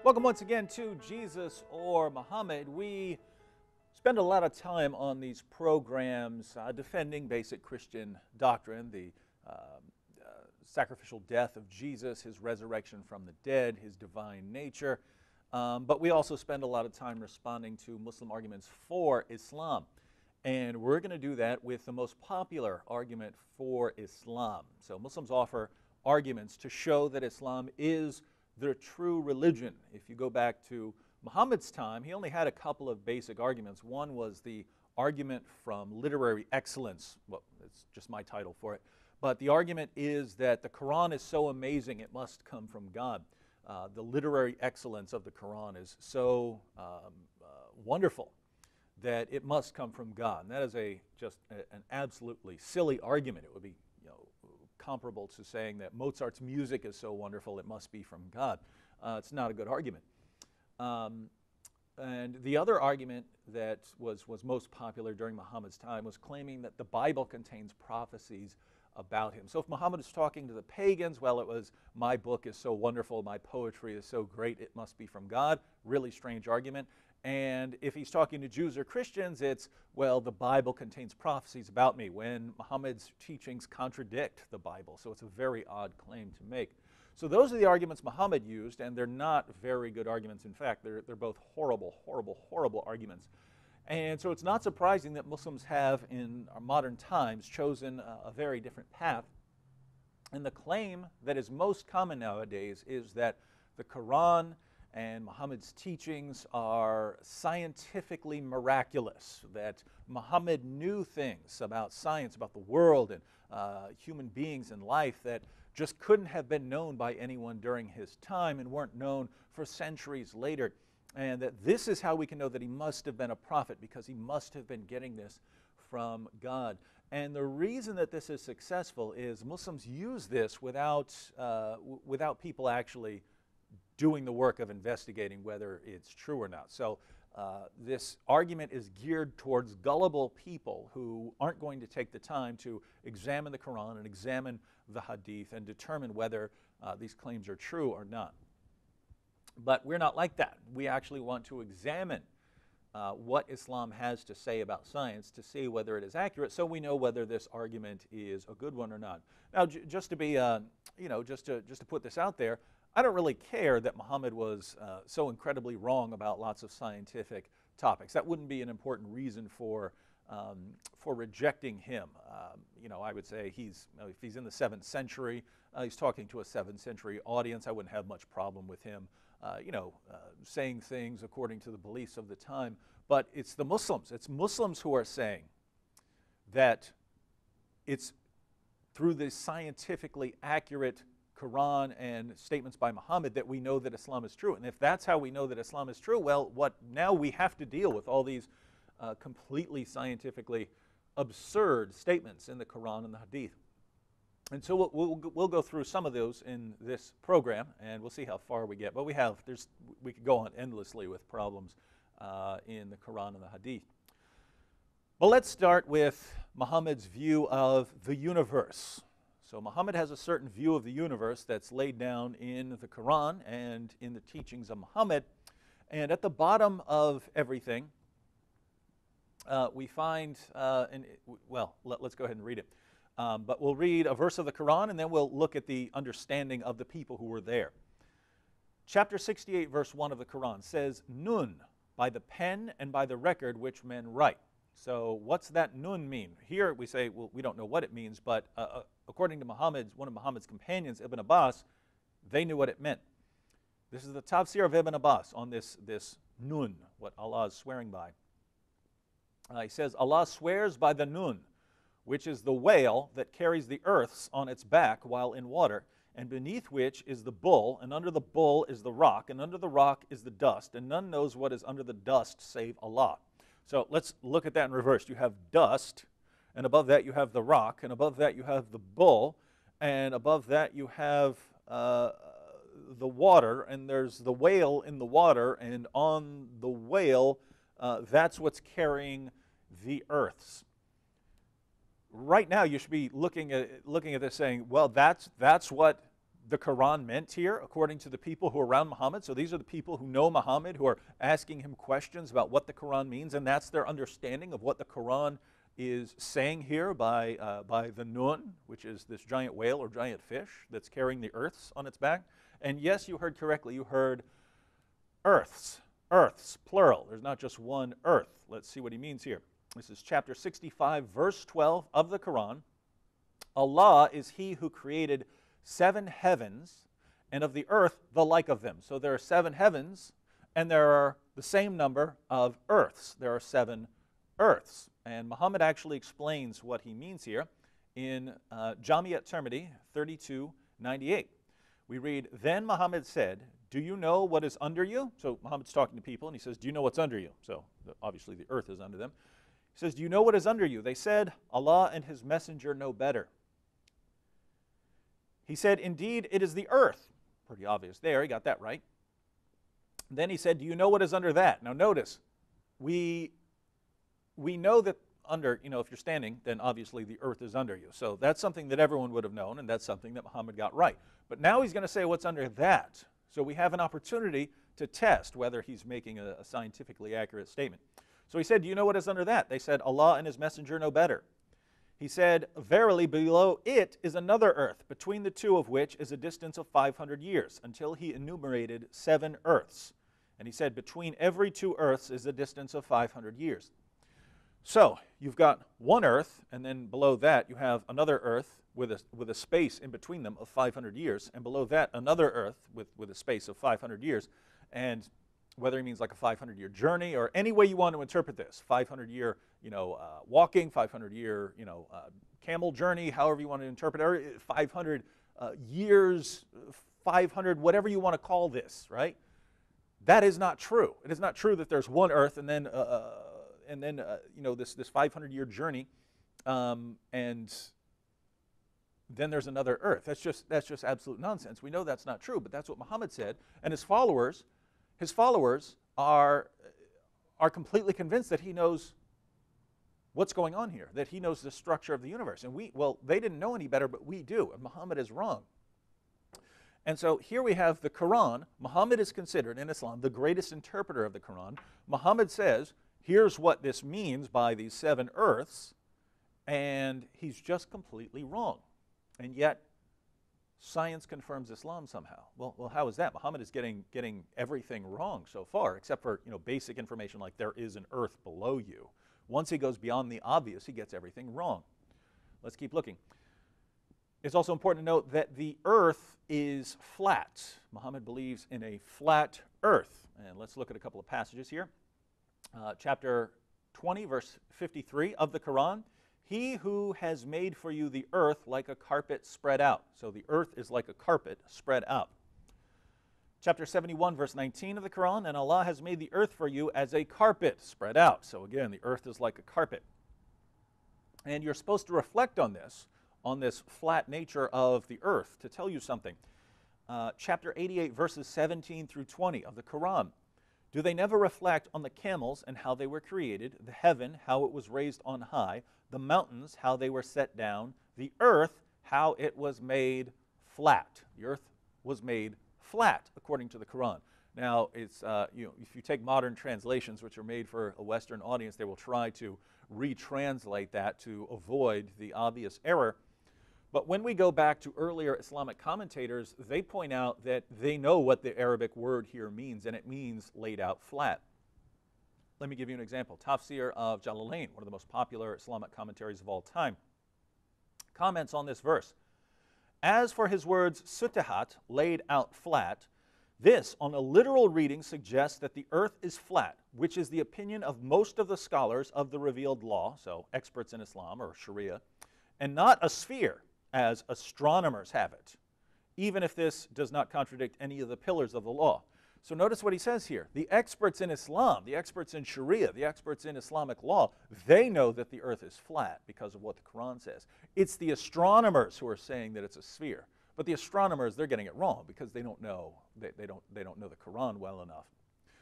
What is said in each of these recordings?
Welcome once again to Jesus or Muhammad. We spend a lot of time on these programs defending basic Christian doctrine, the sacrificial death of Jesus, his resurrection from the dead, his divine nature. But we also spend a lot of time responding to Muslim arguments for Islam. And we're going to do that with the most popular argument for Islam. So Muslims offer arguments to show that Islam is the true religion. If you go back to Muhammad's time, he only had a couple of basic arguments. One was the argument from literary excellence. Well, it's just my title for it. But the argument is that the Quran is so amazing it must come from God. The literary excellence of the Quran is so wonderful that it must come from God. And that is just an absolutely silly argument. It would be comparable to saying that Mozart's music is so wonderful it must be from God. It's not a good argument. And the other argument that was most popular during Muhammad's time was claiming that the Bible contains prophecies about him. So if Muhammad is talking to the pagans, well, it was, my book is so wonderful, my poetry is so great, it must be from God. Really strange argument. And if he's talking to Jews or Christians, it's, well, the Bible contains prophecies about me, when Muhammad's teachings contradict the Bible. So it's a very odd claim to make. So those are the arguments Muhammad used, and they're not very good arguments. In fact, they're both horrible, horrible, horrible arguments. And so it's not surprising that Muslims have, in our modern times, chosen a very different path. And the claim that is most common nowadays is that the Quran and Muhammad's teachings are scientifically miraculous, that Muhammad knew things about science, about the world and human beings and life that just couldn't have been known by anyone during his time and weren't known for centuries later. And that this is how we can know that he must have been a prophet, because he must have been getting this from God. And the reason that this is successful is Muslims use this without people actually doing the work of investigating whether it's true or not. So this argument is geared towards gullible people who aren't going to take the time to examine the Quran and examine the Hadith and determine whether these claims are true or not. But we're not like that. We actually want to examine what Islam has to say about science to see whether it is accurate, so we know whether this argument is a good one or not. Now, just to be, just to put this out there, I don't really care that Muhammad was so incredibly wrong about lots of scientific topics. That wouldn't be an important reason for rejecting him. I would say if he's in the 7th century, he's talking to a 7th century audience. I wouldn't have much problem with him, saying things according to the beliefs of the time. But it's the Muslims. It's Muslims who are saying that it's through the scientifically accurate Quran and statements by Muhammad that we know that Islam is true. And if that's how we know that Islam is true, well, now we have to deal with all these completely scientifically absurd statements in the Quran and the Hadith. And so we'll go through some of those in this program, and we'll see how far we get. But we could go on endlessly with problems in the Quran and the Hadith. Well, let's start with Muhammad's view of the universe. So Muhammad has a certain view of the universe that's laid down in the Quran and in the teachings of Muhammad. And at the bottom of everything, we find, let's go ahead and read it. But we'll read a verse of the Quran, and then we'll look at the understanding of the people who were there. Chapter 68, verse 1 of the Quran says, Nun, by the pen and by the record which men write. So what's that nun mean? Here we say, well, we don't know what it means, but according to one of Muhammad's companions, Ibn Abbas, they knew what it meant. This is the tafsir of Ibn Abbas on this nun, what Allah is swearing by. He says, Allah swears by the nun, which is the whale that carries the earths on its back while in water, and beneath which is the bull, and under the bull is the rock, and under the rock is the dust, and none knows what is under the dust save Allah. So let's look at that in reverse. You have dust, and above that you have the rock, and above that you have the bull, and above that you have the water, and there's the whale in the water, and on the whale, that's what's carrying the earths. Right now you should be looking at this saying, well, that's what the Quran meant here, according to the people who are around Muhammad. So these are the people who know Muhammad, who are asking him questions about what the Quran means, and that's their understanding of what the Quran is saying here by the Nun, which is this giant whale or giant fish that's carrying the earths on its back. And yes, you heard correctly. You heard earths, plural. There's not just one earth. Let's see what he means here. This is chapter 65, verse 12 of the Quran. Allah is he who created 7 heavens, and of the earth the like of them. So there are 7 heavens, and there are the same number of earths. There are 7 earths. And Muhammad actually explains what he means here in Jami at-Tirmidhi 3298. We read, "Then Muhammad said, 'Do you know what is under you?'" So Muhammad's talking to people, and he says, "Do you know what's under you?" So obviously the earth is under them. He says, "Do you know what is under you?" They said, "Allah and his messenger know better." He said, "Indeed, it is the earth." Pretty obvious there, he got that right. Then he said, "Do you know what is under that?" Now notice, we know that under, if you're standing, then obviously the earth is under you. So that's something that everyone would have known, and that's something that Muhammad got right. But now he's going to say what's under that. So we have an opportunity to test whether he's making a scientifically accurate statement. So he said, "Do you know what is under that?" They said, "Allah and his messenger know better." He said, "Verily, below it is another earth, between the two of which is a distance of 500 years, until he enumerated 7 earths. And he said, between every 2 earths is a distance of 500 years. So you've got one earth, and then below that you have another earth with a space in between them of 500 years, and below that another earth with a space of 500 years. And whether he means like a 500-year journey or any way you want to interpret this, 500-year walking, 500-year camel journey, however you want to interpret it, or 500 years, 500, whatever you want to call this, right? That is not true. It is not true that there's one earth and then this 500-year journey, and then there's another earth. That's just absolute nonsense. We know that's not true, but that's what Muhammad said, and his followers are completely convinced that he knows what's going on here, that he knows the structure of the universe. And they didn't know any better, but we do, and Muhammad is wrong. And so here we have the Quran. Muhammad is considered in Islam the greatest interpreter of the Quran. Muhammad says, here's what this means by these 7 earths, and he's just completely wrong. And yet, science confirms Islam somehow. Well, how is that? Muhammad is getting everything wrong so far, except for basic information like there is an earth below you. Once he goes beyond the obvious, he gets everything wrong. Let's keep looking. It's also important to note that the earth is flat. Muhammad believes in a flat earth. And let's look at a couple of passages here. Chapter 20, verse 53 of the Quran. He who has made for you the earth like a carpet spread out. So the earth is like a carpet spread out. Chapter 71, verse 19 of the Quran. And Allah has made the earth for you as a carpet spread out. So again, the earth is like a carpet. And you're supposed to reflect on this flat nature of the earth to tell you something. Chapter 88, verses 17 through 20 of the Quran. Do they never reflect on the camels and how they were created, the heaven, how it was raised on high, the mountains, how they were set down, the earth, how it was made flat? The earth was made flat, according to the Quran. Now, it's if you take modern translations, which are made for a Western audience, they will try to retranslate that to avoid the obvious error. But when we go back to earlier Islamic commentators, they point out that they know what the Arabic word here means, and it means laid out flat. Let me give you an example. Tafsir of Jalalain, one of the most popular Islamic commentaries of all time, comments on this verse. As for his words, sutihat, laid out flat, this, on a literal reading, suggests that the earth is flat, which is the opinion of most of the scholars of the revealed law, so experts in Islam or Sharia, and not a sphere, as astronomers have it, even if this does not contradict any of the pillars of the law. So notice what he says here. The experts in Islam, the experts in Sharia, the experts in Islamic law, they know that the earth is flat because of what the Quran says. It's the astronomers who are saying that it's a sphere. But the astronomers, they're getting it wrong because they don't know they don't know the Quran well enough.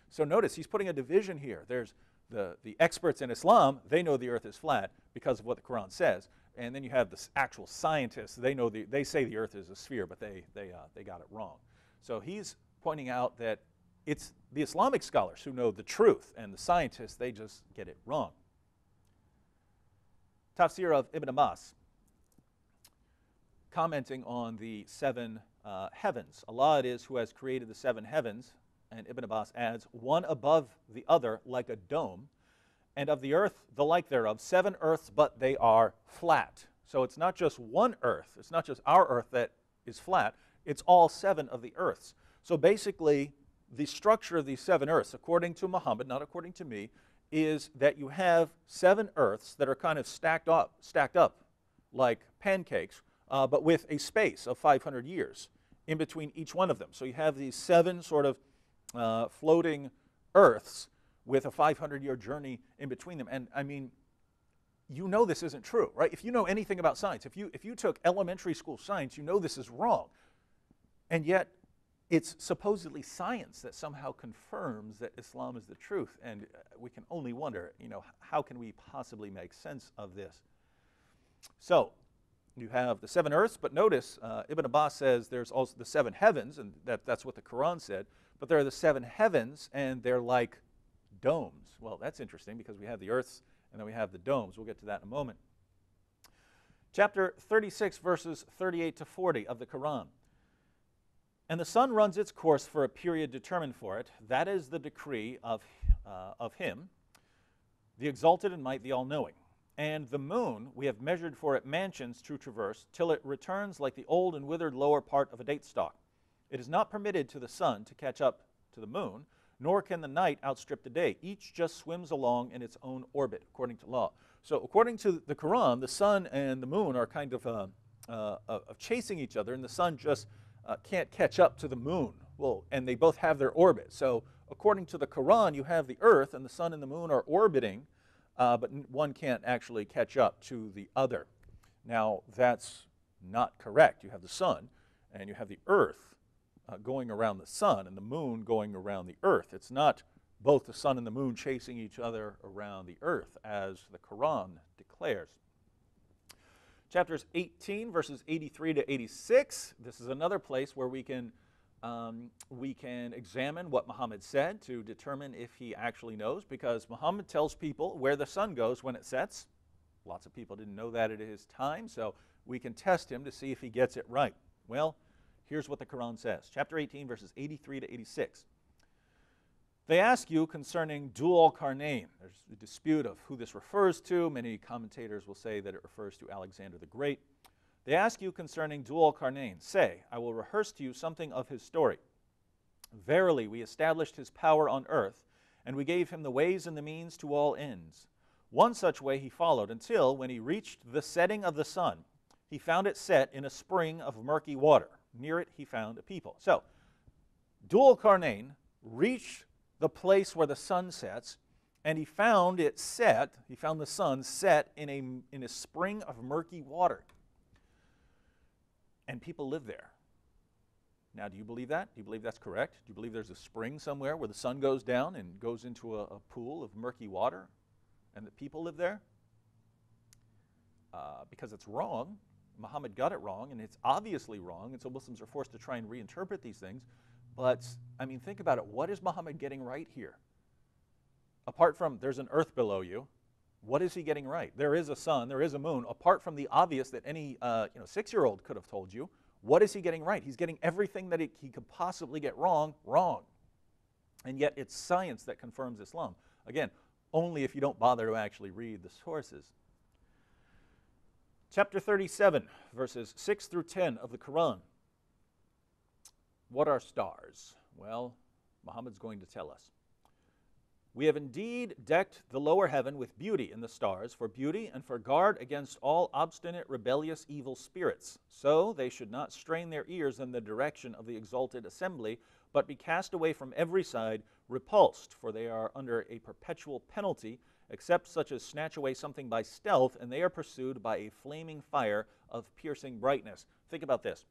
So notice he's putting a division here. There's the experts in Islam, they know the earth is flat because of what the Quran says. And then you have the actual scientists. They say the Earth is a sphere, but they got it wrong. So he's pointing out that it's the Islamic scholars who know the truth, and the scientists, they just get it wrong. Tafsir of Ibn Abbas, commenting on the seven heavens. Allah it is who has created the seven heavens, and Ibn Abbas adds, one above the other like a dome, and of the earth the like thereof, seven earths, but they are flat. So it's not just one earth, it's not just our earth that is flat, it's all seven of the earths. So basically, the structure of these seven earths, according to Muhammad, not according to me, is that you have seven earths that are kind of stacked up like pancakes, but with a space of 500 years in between each one of them. So you have these seven sort of floating earths with a 500-year journey in between them. And I mean, you know this isn't true, right? If you know anything about science, if you took elementary school science, you know this is wrong. And yet, it's supposedly science that somehow confirms that Islam is the truth. And we can only wonder, how can we possibly make sense of this? So, you have the seven earths, but notice Ibn Abbas says there's also the seven heavens, and that's what the Quran said, but there are the seven heavens, and they're like domes. Well, that's interesting because we have the earths, and then we have the domes. We'll get to that in a moment. Chapter 36, verses 38 to 40 of the Quran. And the sun runs its course for a period determined for it. That is the decree of him, the exalted in might, the all-knowing. And the moon we have measured for it mansions to traverse, till it returns like the old and withered lower part of a date stalk. It is not permitted to the sun to catch up to the moon, nor can the night outstrip the day. Each just swims along in its own orbit, according to law. So according to the Quran, the sun and the moon are kind of chasing each other, and the sun just can't catch up to the moon. Well, and they both have their orbit. So according to the Quran, you have the earth and the sun and the moon are orbiting, but one can't actually catch up to the other. Now, that's not correct. You have the sun and you have the earth going around the sun and the moon going around the earth. It's not both the sun and the moon chasing each other around the earth, as the Quran declares. Chapters 18, verses 83 to 86. This is another place where we can examine what Muhammad said to determine if he actually knows, because Muhammad tells people where the sun goes when it sets. Lots of people didn't know that at his time, so we can test him to see if he gets it right. Well, here's what the Quran says. Chapter 18, verses 83 to 86. They ask you concerning Dhul al-Qarnayn. There's a dispute of who this refers to. Many commentators will say that it refers to Alexander the Great. They ask you concerning Dhul al-Qarnayn. Say, I will rehearse to you something of his story. Verily, we established his power on earth, and we gave him the ways and the means to all ends. One such way he followed until, when he reached the setting of the sun, he found it set in a spring of murky water. Near it he found a people. So, Dhul al-Qarnayn reached the place where the sun sets, and he found the sun set in a spring of murky water. And people live there. Now, do you believe that? Do you believe that's correct? Do you believe there's a spring somewhere where the sun goes down and goes into a pool of murky water, and that people live there? Because it's wrong. Muhammad got it wrong, and it's obviously wrong, and so Muslims are forced to try and reinterpret these things. But, I mean, think about it. What is Muhammad getting right here? Apart from there's an earth below you, what is he getting right? There is a sun, there is a moon. Apart from the obvious that any 6-year-old could have told you, what is he getting right? He's getting everything that he could possibly get wrong. And yet it's science that confirms Islam. Again, only if you don't bother to actually read the sources. Chapter 37, verses 6 through 10 of the Quran. What are stars? Well, Muhammad's going to tell us. We have indeed decked the lower heaven with beauty in the stars, for beauty and for guard against all obstinate, rebellious, evil spirits. So they should not strain their ears in the direction of the exalted assembly, but be cast away from every side, repulsed, for they are under a perpetual penalty, except such as snatch away something by stealth, and they are pursued by a flaming fire of piercing brightness. Think about this.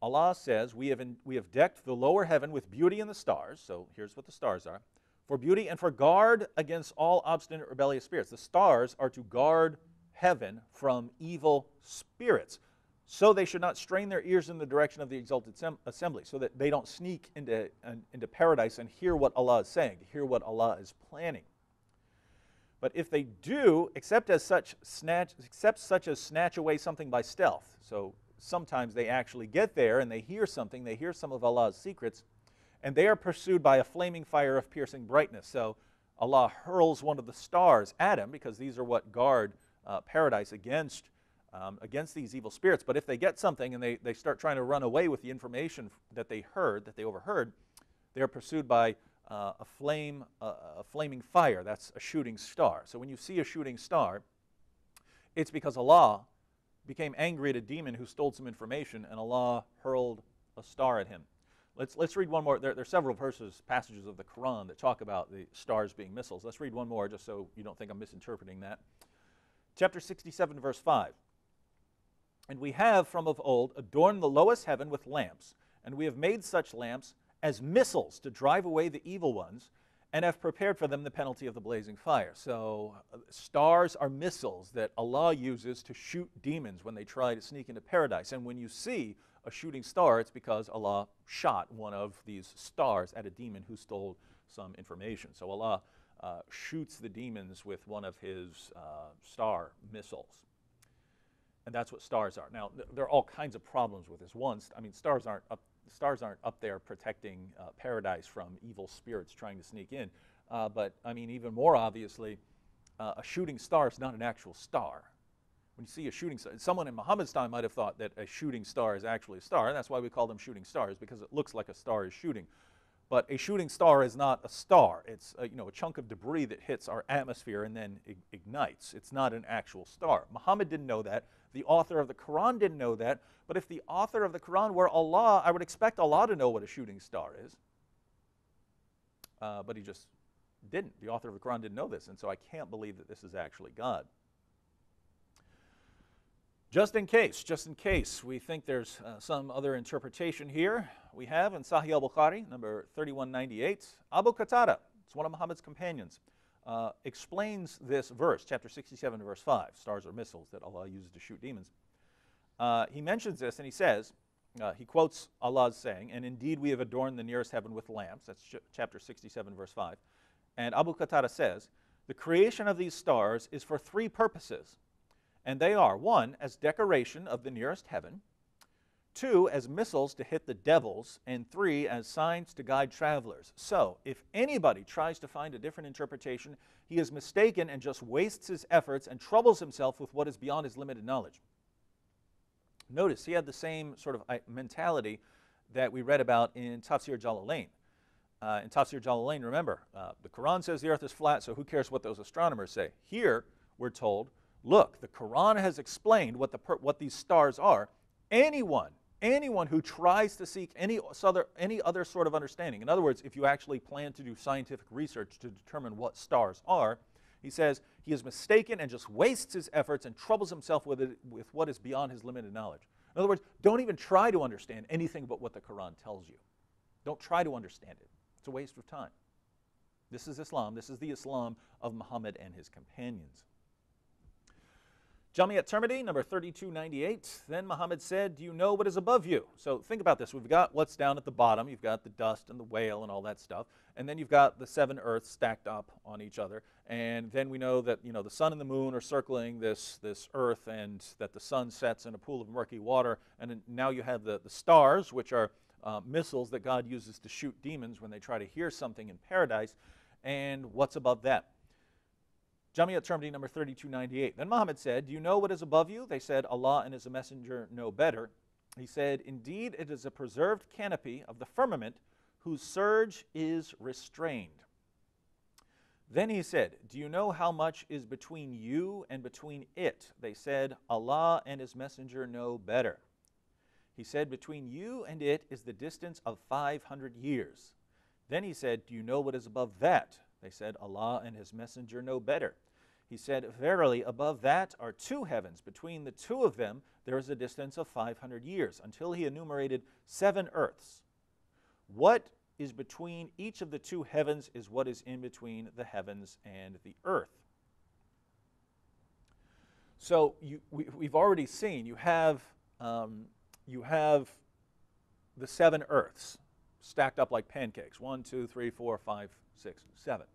Allah says, we have decked the lower heaven with beauty in the stars. So here's what the stars are. For beauty and for guard against all obstinate rebellious spirits. The stars are to guard heaven from evil spirits. So they should not strain their ears in the direction of the exalted assembly, so that they don't sneak into paradise and hear what Allah is saying, hear what Allah is planning. But if they do, except such as snatch away something by stealth. So sometimes they actually get there and they hear something, they hear some of Allah's secrets, and they are pursued by a flaming fire of piercing brightness. So Allah hurls one of the stars at them, because these are what guard paradise against these evil spirits. But if they get something and they start trying to run away with the information that they overheard, they are pursued by a flaming fire. That's a shooting star. So when you see a shooting star, it's because Allah became angry at a demon who stole some information, and Allah hurled a star at him. Let's read one more. There are several passages of the Quran that talk about the stars being missiles. Let's read one more just so you don't think I'm misinterpreting that. Chapter 67, verse 5. And we have from of old adorned the lowest heaven with lamps, and we have made such lamps as missiles to drive away the evil ones, and have prepared for them the penalty of the blazing fire. So stars are missiles that Allah uses to shoot demons when they try to sneak into paradise. And when you see a shooting star, it's because Allah shot one of these stars at a demon who stole some information. So Allah shoots the demons with one of his star missiles. And that's what stars are. Now, there are all kinds of problems with this. One, I mean, stars aren't up there protecting paradise from evil spirits trying to sneak in. But, I mean, even more obviously, a shooting star is not an actual star. When you see a shooting star, someone in Muhammad's time might have thought that a shooting star is actually a star, and that's why we call them shooting stars, because it looks like a star is shooting. But a shooting star is not a star. It's a chunk of debris that hits our atmosphere and then ignites. It's not an actual star. Muhammad didn't know that. The author of the Quran didn't know that. But if the author of the Quran were Allah, I would expect Allah to know what a shooting star is. But he just didn't. The author of the Quran didn't know this, and so I can't believe that this is actually God. Just in case we think there's some other interpretation here, we have in Sahih al-Bukhari, number 3198, Abu Qatada, it's one of Muhammad's companions, explains this verse, chapter 67, verse 5, stars are missiles that Allah uses to shoot demons. He mentions this and he says, he quotes Allah's saying, and indeed we have adorned the nearest heaven with lamps, that's chapter 67, verse 5. And Abu Qatada says, the creation of these stars is for three purposes. And they are, 1, as decoration of the nearest heaven, 2, as missiles to hit the devils, and 3, as signs to guide travelers. So, if anybody tries to find a different interpretation, he is mistaken and just wastes his efforts and troubles himself with what is beyond his limited knowledge. Notice, he had the same sort of mentality that we read about in Tafsir Jalalain. In Tafsir Jalalain, remember, the Quran says the earth is flat, so who cares what those astronomers say? Here, we're told, look, the Quran has explained what these stars are. Anyone who tries to seek any other sort of understanding, in other words, if you actually plan to do scientific research to determine what stars are, he says he is mistaken and just wastes his efforts and troubles himself with what is beyond his limited knowledge. In other words, don't even try to understand anything but what the Quran tells you. Don't try to understand it. It's a waste of time. This is Islam. This is the Islam of Muhammad and his companions. Jami at-Tirmidhi, number 3298. Then Muhammad said, do you know what is above you? So think about this. We've got what's down at the bottom. You've got the dust and the whale and all that stuff. And then you've got the 7 earths stacked up on each other. And then we know that the sun and the moon are circling this earth, and that the sun sets in a pool of murky water. And now you have the stars, which are missiles that God uses to shoot demons when they try to hear something in paradise. And what's above that? Jami at-Tirmidhi, number 3298. Then Muhammad said, do you know what is above you? They said, Allah and his messenger know better. He said, indeed, it is a preserved canopy of the firmament whose surge is restrained. Then he said, do you know how much is between you and between it? They said, Allah and his messenger know better. He said, between you and it is the distance of 500 years. Then he said, do you know what is above that? They said, Allah and his messenger know better. He said, verily, above that are 2 heavens. Between the 2 of them there is a distance of 500 years, until he enumerated 7 earths. What is between each of the 2 heavens is what is in between the heavens and the earth. So we've already seen you have the 7 earths stacked up like pancakes. 1, 2, 3, 4, 5, 6, 7.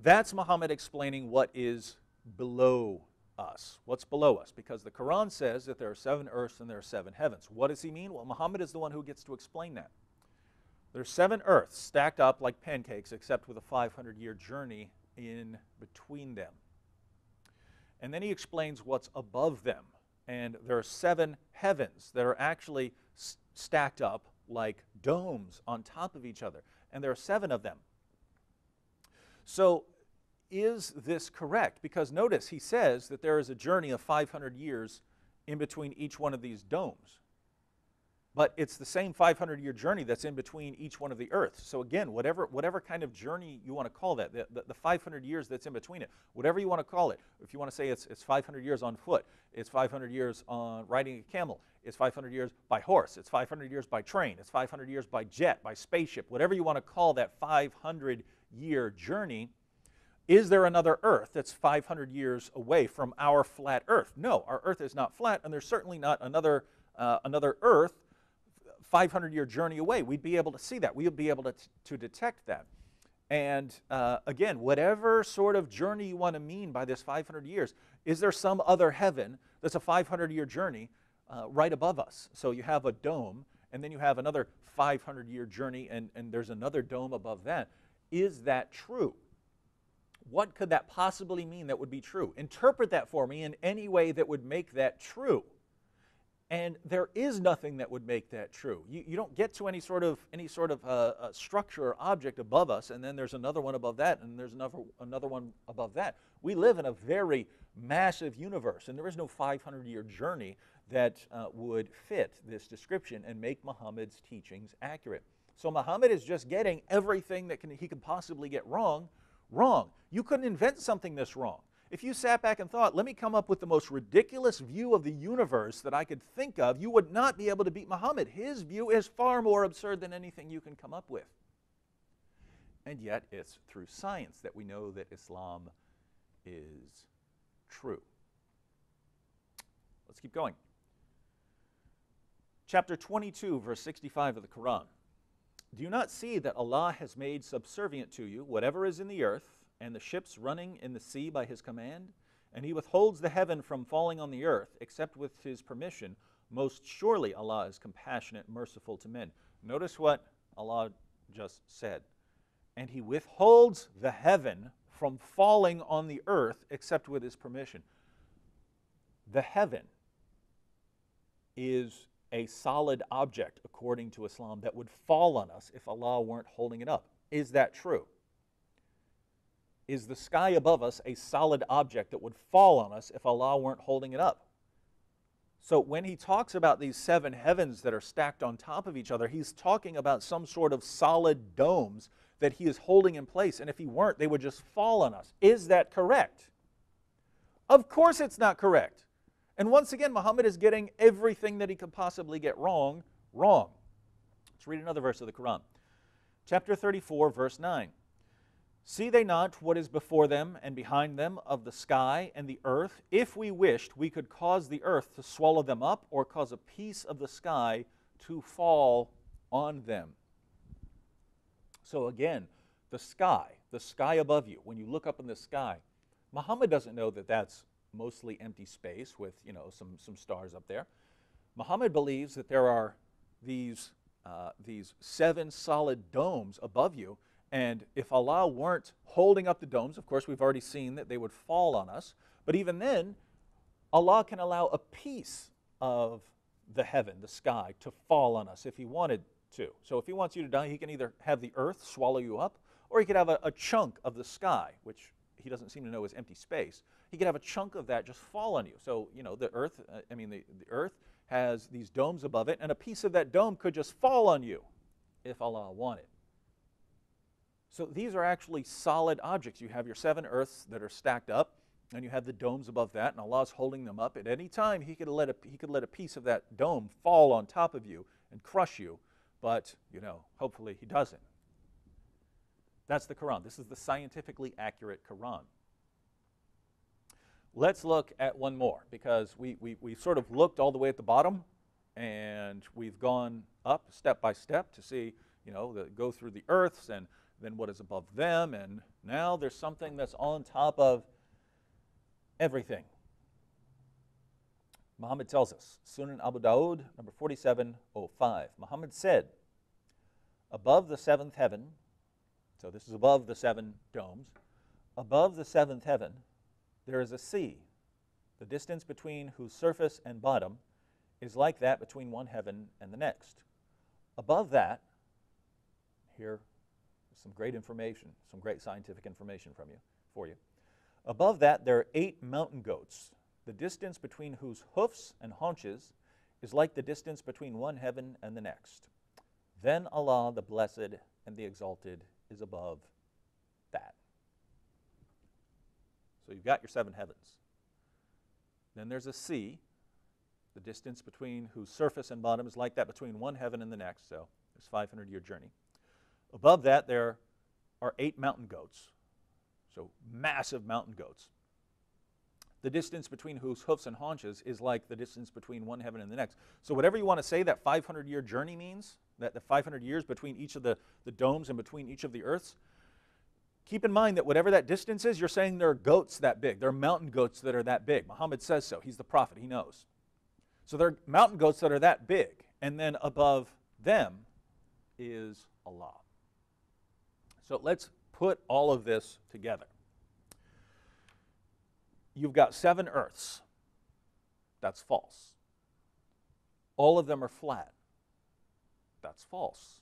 That's Muhammad explaining what is below us. What's below us? Because the Quran says that there are 7 earths and there are 7 heavens. What does he mean? Well, Muhammad is the one who gets to explain that. There's 7 earths stacked up like pancakes, except with a 500-year journey in between them. And then he explains what's above them. And there are 7 heavens that are actually stacked up like domes on top of each other. And there are 7 of them. So is this correct? Because notice he says that there is a journey of 500 years in between each one of these domes. But it's the same 500-year journey that's in between each one of the earths. So again, whatever kind of journey you want to call that, the 500 years that's in between it, whatever you want to call it, if you want to say it's 500 years on foot, it's 500 years on riding a camel, it's 500 years by horse, it's 500 years by train, it's 500 years by jet, by spaceship, whatever you want to call that 500-year journey, is there another Earth that's 500 years away from our flat Earth? No, our Earth is not flat, and there's certainly not another Earth 500-year journey away. We'd be able to see that. We would be able to detect that. And again, whatever sort of journey you want to mean by this 500 years, is there some other heaven that's a 500-year journey right above us? So you have a dome, and then you have another 500-year journey, and there's another dome above that. Is that true? What could that possibly mean that would be true? Interpret that for me in any way that would make that true. And there is nothing that would make that true. You don't get to any sort of structure or object above us, and then there's another one above that, and there's another one above that. We live in a very massive universe, and there is no 500-year journey that would fit this description and make Muhammad's teachings accurate. So Muhammad is just getting everything that he can possibly get wrong. You couldn't invent something this wrong. If you sat back and thought, let me come up with the most ridiculous view of the universe that I could think of, you would not be able to beat Muhammad. His view is far more absurd than anything you can come up with. And yet it's through science that we know that Islam is true. Let's keep going. Chapter 22, verse 65 of the Quran. Do you not see that Allah has made subservient to you whatever is in the earth, and the ships running in the sea by his command? And he withholds the heaven from falling on the earth, except with his permission. Most surely Allah is compassionate, merciful to men. Notice what Allah just said. And he withholds the heaven from falling on the earth, except with his permission. The heaven is a solid object, according to Islam, that would fall on us if Allah weren't holding it up. Is that true? Is the sky above us a solid object that would fall on us if Allah weren't holding it up? So when he talks about these 7 heavens that are stacked on top of each other, he's talking about some sort of solid domes that he is holding in place, and if he weren't, they would just fall on us. Is that correct? Of course it's not correct. And once again, Muhammad is getting everything that he could possibly get wrong. Let's read another verse of the Quran. Chapter 34, verse 9. See they not what is before them and behind them of the sky and the earth? If we wished, we could cause the earth to swallow them up, or cause a piece of the sky to fall on them. So again, the sky above you, when you look up in the sky, Muhammad doesn't know that that's mostly empty space with, some stars up there. Muhammad believes that there are these 7 solid domes above you, and if Allah weren't holding up the domes, of course we've already seen that they would fall on us, but even then, Allah can allow a piece of the heaven, the sky, to fall on us if he wanted to. So if he wants you to die, he can either have the earth swallow you up, or he could have a chunk of the sky, which he doesn't seem to know is empty space. He could have a chunk of that just fall on you. So, the earth, the earth has these domes above it, and a piece of that dome could just fall on you if Allah wanted. So these are actually solid objects. You have your 7 earths that are stacked up, and you have the domes above that, and Allah's holding them up. At any time, he could let a piece of that dome fall on top of you and crush you, but, hopefully he doesn't. That's the Quran. This is the scientifically accurate Quran. let's look at one more, because we sort of looked all the way at the bottom, and we've gone up step by step to see, go through the earths and then what is above them, and now there's something that's on top of everything. Muhammad tells us, Sunan Abu Dawud, number 4705. Muhammad said, above the seventh heaven, so this is above the seven domes, above the seventh heaven, there is a sea. The distance between whose surface and bottom is like that between one heaven and the next. Above that, here is some great information, some great scientific information for you. Above that, there are 8 mountain goats, the distance between whose hoofs and haunches is like the distance between one heaven and the next. Then Allah, the Blessed and the Exalted, is above that. So you've got your 7 heavens. Then there's a sea, the distance between whose surface and bottom is like that between one heaven and the next, so it's a 500-year journey. Above that, there are 8 mountain goats, so massive mountain goats. The distance between whose hoofs and haunches is like the distance between one heaven and the next. So whatever you want to say that 500-year journey means, that the 500 years between each of the domes and between each of the earths, keep in mind that whatever that distance is, you're saying there are goats that big. There are mountain goats that are that big. Muhammad says so. He's the prophet. He knows. So there are mountain goats that are that big. And then above them is Allah. So let's put all of this together. You've got 7 earths. That's false. All of them are flat. That's false.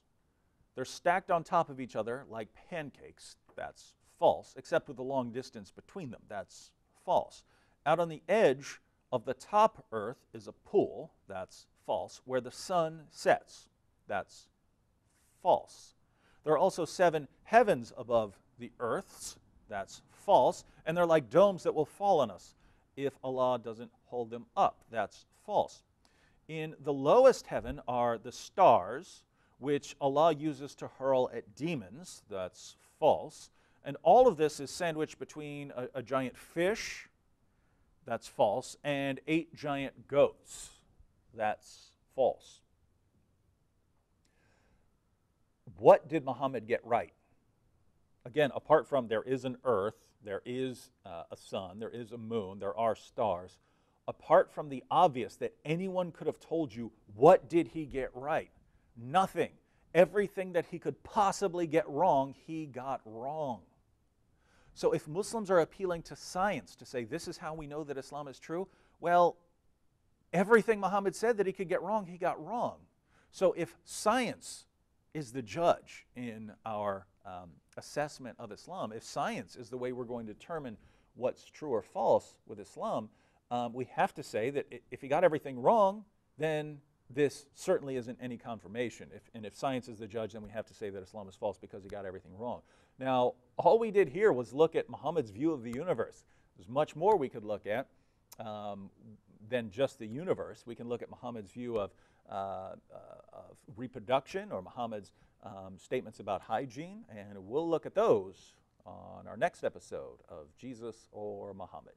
They're stacked on top of each other like pancakes. That's false, except with a long distance between them. That's false. Out on the edge of the top earth is a pool. That's false. Where the sun sets. That's false. There are also 7 heavens above the earths. That's false. And they're like domes that will fall on us if Allah doesn't hold them up. That's false. In the lowest heaven are the stars, which Allah uses to hurl at demons. That's false. And all of this is sandwiched between a giant fish. That's false. And 8 giant goats. That's false. What did Muhammad get right? Again, apart from there is an earth, there is a sun, there is a moon, there are stars, apart from the obvious that anyone could have told you, what did he get right? Nothing. Everything that he could possibly get wrong, he got wrong. So if Muslims are appealing to science to say this is how we know that Islam is true, well, everything Muhammad said that he could get wrong, he got wrong. So if science is the judge in our assessment of Islam, if science is the way we're going to determine what's true or false with Islam, we have to say that if he got everything wrong, then this certainly isn't any confirmation. If science is the judge, then we have to say that Islam is false because he got everything wrong. Now, all we did here was look at Muhammad's view of the universe. There's much more we could look at than just the universe. We can look at Muhammad's view of reproduction, or Muhammad's statements about hygiene, and we'll look at those on our next episode of Jesus or Muhammad.